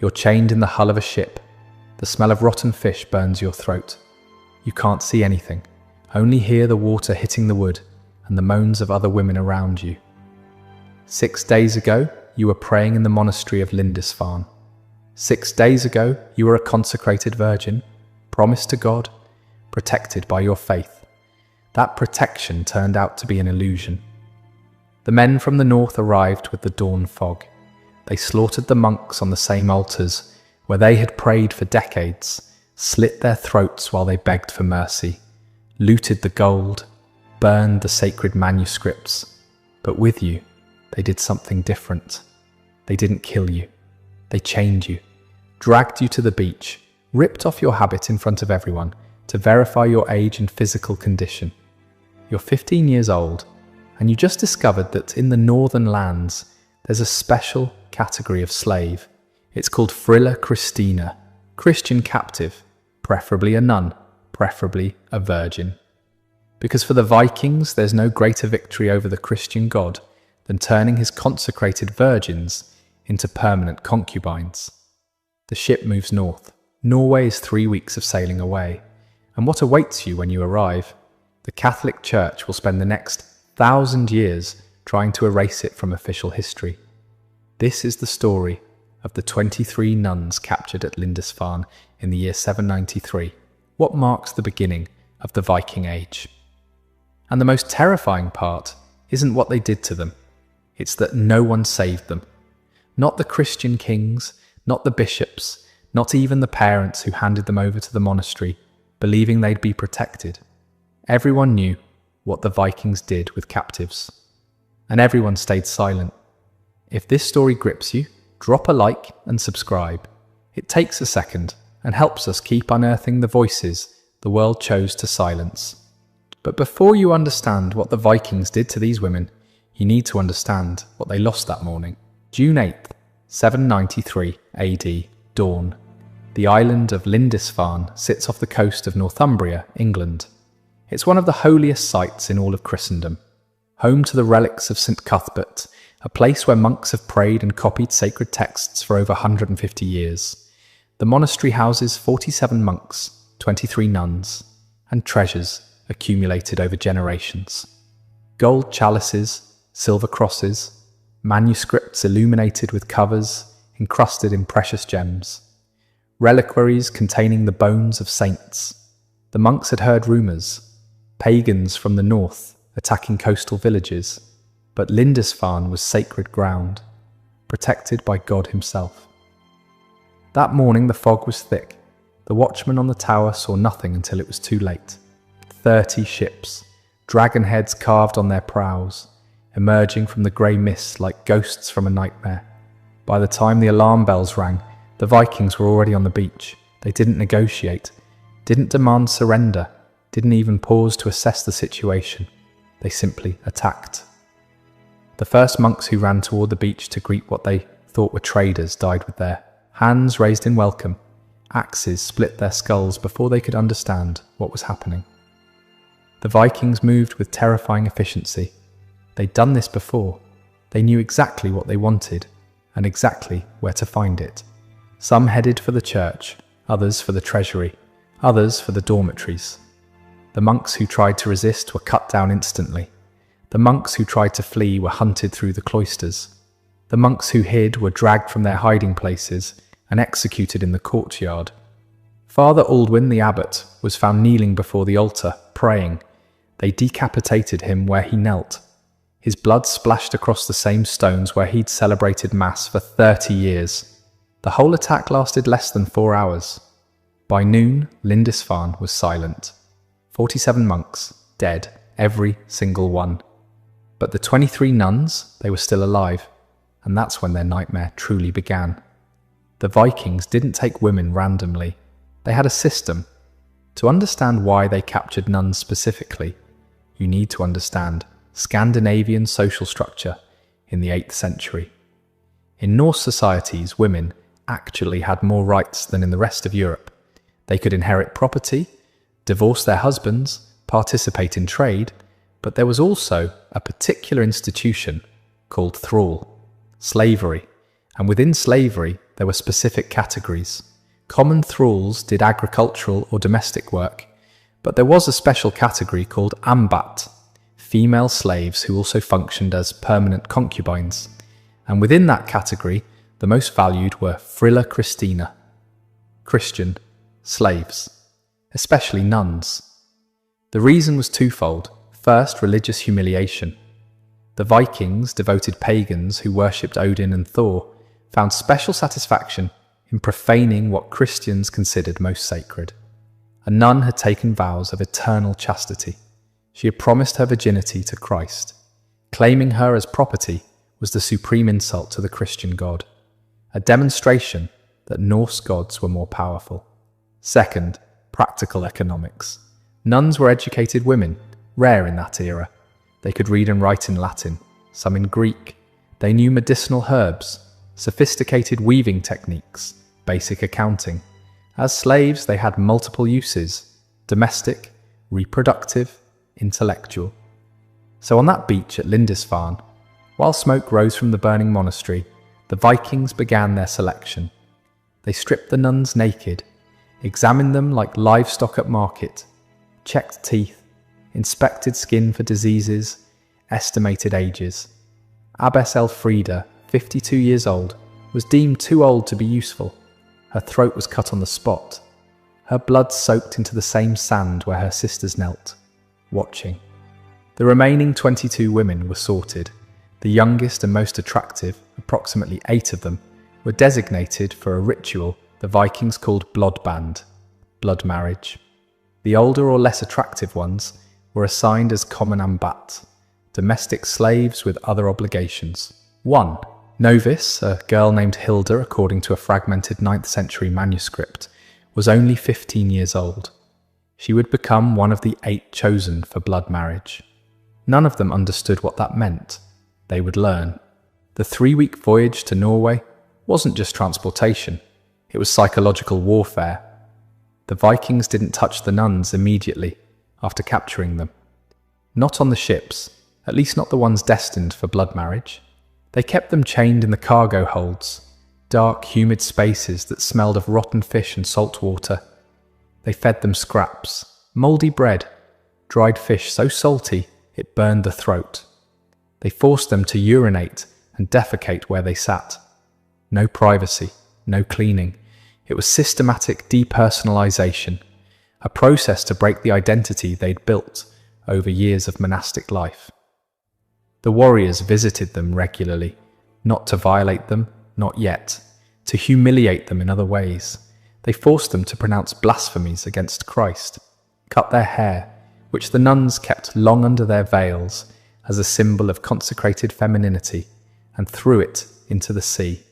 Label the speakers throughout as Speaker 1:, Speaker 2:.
Speaker 1: You're chained in the hull of a ship. The smell of rotten fish burns your throat. You can't see anything, only hear the water hitting the wood and the moans of other women around you. 6 days ago, you were praying in the monastery of Lindisfarne. 6 days ago, you were a consecrated virgin, promised to God, protected by your faith. That protection turned out to be an illusion. The men from the north arrived with the dawn fog. They slaughtered the monks on the same altars where they had prayed for decades, slit their throats while they begged for mercy, looted the gold, burned the sacred manuscripts. But with you, they did something different. They didn't kill you. They chained you, dragged you to the beach, ripped off your habit in front of everyone to verify your age and physical condition. You're 15 years old, and you just discovered that in the northern lands, there's a special category of slave. It's called Frilla Christina, Christian captive, preferably a nun, preferably a virgin. Because for the Vikings, there's no greater victory over the Christian god than turning his consecrated virgins into permanent concubines. The ship moves north. Norway is 3 weeks of sailing away. And what awaits you when you arrive? The Catholic Church will spend the next 1,000 years trying to erase it from official history. This is the story of the 23 nuns captured at Lindisfarne in the year 793, what marks the beginning of the Viking Age. And the most terrifying part isn't what they did to them. It's that no one saved them. Not the Christian kings, not the bishops, not even the parents who handed them over to the monastery, believing they'd be protected. Everyone knew what the Vikings did with captives. And everyone stayed silent. If this story grips you, drop a like and subscribe. It takes a second and helps us keep unearthing the voices the world chose to silence. But before you understand what the Vikings did to these women, you need to understand what they lost that morning. June 8th, 793 AD, dawn. The island of Lindisfarne sits off the coast of Northumbria, England. It's one of the holiest sites in all of Christendom, home to the relics of St. Cuthbert, a place where monks have prayed and copied sacred texts for over 150 years. The monastery houses 47 monks, 23 nuns, and treasures accumulated over generations. Gold chalices, silver crosses, manuscripts illuminated with covers encrusted in precious gems, reliquaries containing the bones of saints. The monks had heard rumours, pagans from the north attacking coastal villages, but Lindisfarne was sacred ground, protected by God himself. That morning the fog was thick. The watchman on the tower saw nothing until it was too late. 30 ships, dragon heads carved on their prows, emerging from the grey mist like ghosts from a nightmare. By the time the alarm bells rang, the Vikings were already on the beach. They didn't negotiate, didn't demand surrender, didn't even pause to assess the situation. They simply attacked. The first monks who ran toward the beach to greet what they thought were traders died with their hands raised in welcome. Axes split their skulls before they could understand what was happening. The Vikings moved with terrifying efficiency. They'd done this before. They knew exactly what they wanted and exactly where to find it. Some headed for the church, others for the treasury, others for the dormitories. The monks who tried to resist were cut down instantly. The monks who tried to flee were hunted through the cloisters. The monks who hid were dragged from their hiding places and executed in the courtyard. Father Aldwin the abbot was found kneeling before the altar, praying. They decapitated him where he knelt. His blood splashed across the same stones where he'd celebrated Mass for 30 years. The whole attack lasted less than 4 hours. By noon, Lindisfarne was silent. 47 monks, dead, every single one. But the 23 nuns, they were still alive, and that's when their nightmare truly began. The Vikings didn't take women randomly. They had a system. To understand why they captured nuns specifically, you need to understand Scandinavian social structure in the 8th century. In Norse societies, women actually had more rights than in the rest of Europe. They could inherit property, divorce their husbands, participate in trade, but there was also a particular institution called thrall, slavery, and within slavery there were specific categories. Common thralls did agricultural or domestic work, but there was a special category called ambat, female slaves who also functioned as permanent concubines. And within that category, the most valued were frilla Christina, Christian slaves, especially nuns. The reason was twofold. First, religious humiliation. The Vikings, devoted pagans who worshipped Odin and Thor, found special satisfaction in profaning what Christians considered most sacred. A nun had taken vows of eternal chastity. She had promised her virginity to Christ. Claiming her as property was the supreme insult to the Christian God, a demonstration that Norse gods were more powerful. Second, practical economics. Nuns were educated women, rare in that era. They could read and write in Latin, some in Greek. They knew medicinal herbs, sophisticated weaving techniques, basic accounting. As slaves, they had multiple uses: domestic, reproductive, intellectual. So on that beach at Lindisfarne, while smoke rose from the burning monastery, the Vikings began their selection. They stripped the nuns naked, examined them like livestock at market, checked teeth, inspected skin for diseases, estimated ages. Abbess Elfrida, 52 years old, was deemed too old to be useful. Her throat was cut on the spot. Her blood soaked into the same sand where her sisters knelt, watching. The remaining 22 women were sorted. The youngest and most attractive, approximately 8 of them, were designated for a ritual the Vikings called blodband, blood marriage. The older or less attractive ones were assigned as common ambat, domestic slaves with other obligations. 1. Novice, a girl named Hilda, according to a fragmented 9th century manuscript, was only 15 years old. She would become one of the 8 chosen for blood marriage. None of them understood what that meant. They would learn. The 3-week voyage to Norway wasn't just transportation, it was psychological warfare. The Vikings didn't touch the nuns immediately after capturing them. Not on the ships, at least not the ones destined for blood marriage. They kept them chained in the cargo holds, dark, humid spaces that smelled of rotten fish and salt water. They fed them scraps, mouldy bread, dried fish so salty it burned the throat. They forced them to urinate and defecate where they sat. No privacy, no cleaning. It was systematic depersonalization, a process to break the identity they'd built over years of monastic life. The warriors visited them regularly, not to violate them, not yet, to humiliate them in other ways. They forced them to pronounce blasphemies against Christ, cut their hair, which the nuns kept long under their veils as a symbol of consecrated femininity, and threw it into the sea,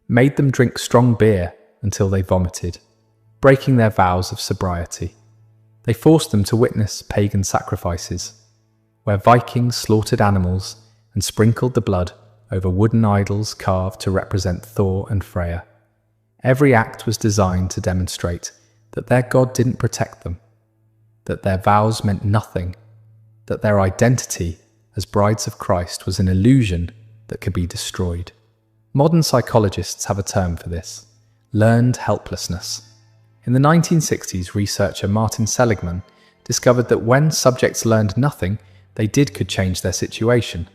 Speaker 1: made them drink strong beer until they vomited, breaking their vows of sobriety. They forced them to witness pagan sacrifices, where Vikings slaughtered animals and sprinkled the blood over wooden idols carved to represent Thor and Freya. Every act was designed to demonstrate that their god didn't protect them, that their vows meant nothing, that their identity as brides of Christ was an illusion that could be destroyed. Modern psychologists have a term for this: learned helplessness. In the 1960s, researcher Martin Seligman discovered that when subjects learned nothing they could change their situation,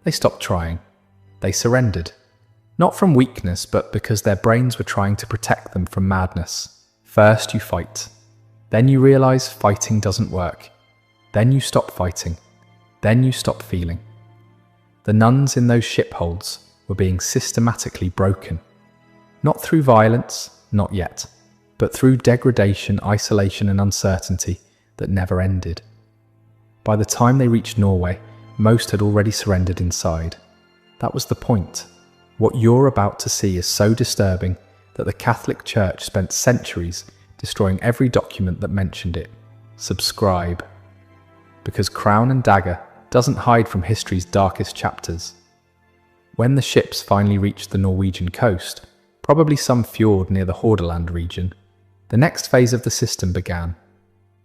Speaker 1: they stopped trying. They surrendered. Not from weakness, but because their brains were trying to protect them from madness. First you fight. Then you realize fighting doesn't work. Then you stop fighting. Then you stop feeling. The nuns in those shipholds were being systematically broken. Not through violence, not yet, but through degradation, isolation and uncertainty that never ended. By the time they reached Norway, most had already surrendered inside. That was the point. What you're about to see is so disturbing that the Catholic Church spent centuries destroying every document that mentioned it. Subscribe. Because Crown and Dagger doesn't hide from history's darkest chapters. When the ships finally reached the Norwegian coast, probably some fjord near the Hordaland region, the next phase of the system began.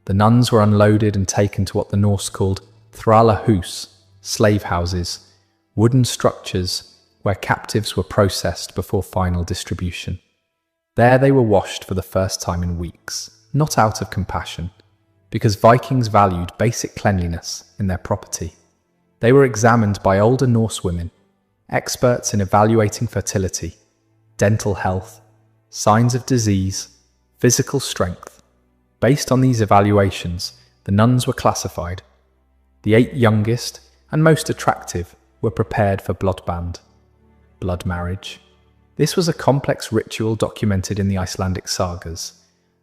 Speaker 1: The nuns were unloaded and taken to what the Norse called thralahus, slave houses, wooden structures where captives were processed before final distribution. There they were washed for the first time in weeks, not out of compassion, because Vikings valued basic cleanliness in their property. They were examined by older Norse women, experts in evaluating fertility, dental health, signs of disease, physical strength. Based on these evaluations, the nuns were classified. The 8 youngest and most attractive were prepared for bloodband, blood marriage. This was a complex ritual documented in the Icelandic sagas.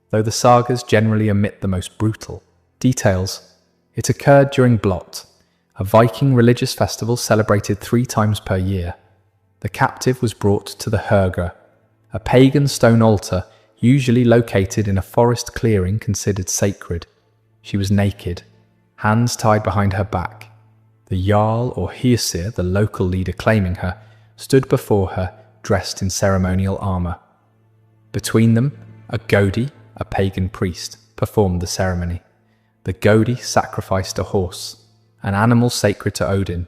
Speaker 1: Though the sagas generally omit the most brutal details, it occurred during Blot, a Viking religious festival celebrated 3 times per year. The captive was brought to the Hörgra, a pagan stone altar usually located in a forest clearing considered sacred. She was naked, hands tied behind her back. The Jarl or Hersir, the local leader claiming her, stood before her dressed in ceremonial armour. Between them, a Godi, a pagan priest, performed the ceremony. The Godi sacrificed a horse, an animal sacred to Odin.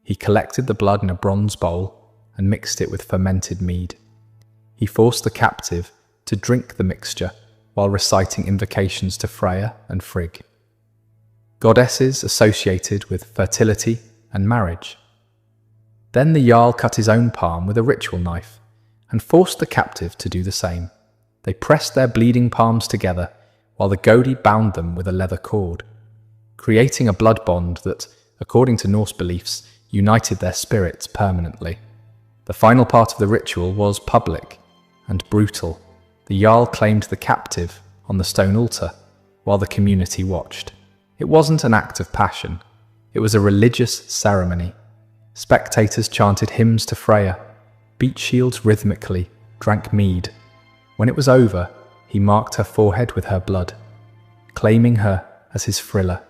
Speaker 1: He collected the blood in a bronze bowl and mixed it with fermented mead. He forced the captive to drink the mixture while reciting invocations to Freya and Frigg, goddesses associated with fertility and marriage. Then the Jarl cut his own palm with a ritual knife and forced the captive to do the same. They pressed their bleeding palms together while the Godi bound them with a leather cord, creating a blood bond that, according to Norse beliefs, united their spirits permanently. The final part of the ritual was public and brutal. The Jarl claimed the captive on the stone altar while the community watched. It wasn't an act of passion, it was a religious ceremony. Spectators chanted hymns to Freya, beat shields rhythmically, drank mead. When it was over, he marked her forehead with her blood, claiming her as his Frilla.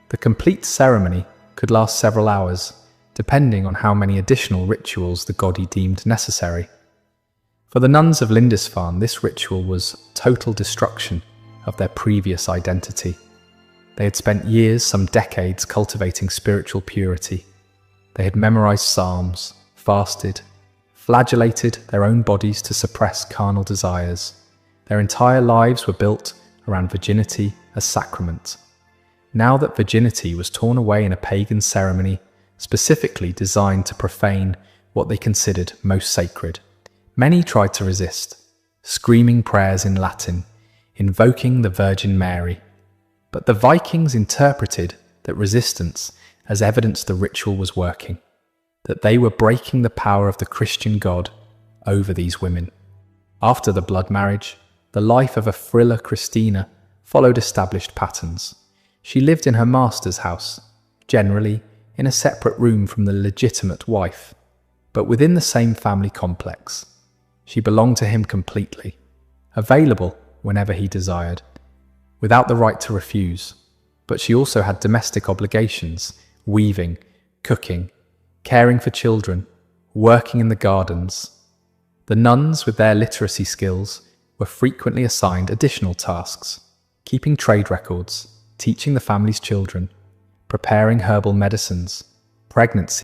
Speaker 1: The complete ceremony could last several hours, depending on how many additional rituals the Godi deemed necessary. For the Nuns of Lindisfarne, this ritual was total destruction of their previous identity. They had spent years, some decades, cultivating spiritual purity. They had memorized psalms, fasted, flagellated their own bodies to suppress carnal desires. Their entire lives were built around virginity as sacrament. Now that virginity was torn away in a pagan ceremony specifically designed to profane what they considered most sacred, many tried to resist, screaming prayers in Latin, invoking the Virgin Mary. But the Vikings interpreted that resistance as evidence the ritual was working, that they were breaking the power of the Christian God over these women. After the blood marriage, the life of a Frilla Christina followed established patterns. She lived in her master's house, generally in a separate room from the legitimate wife, but within the same family complex. She belonged to him completely, available whenever he desired, without the right to refuse. But she also had domestic obligations, weaving, cooking, caring for children, working in the gardens. The nuns, with their literacy skills, were frequently assigned additional tasks, keeping trade records, teaching the family's children, preparing herbal medicines, pregnancy,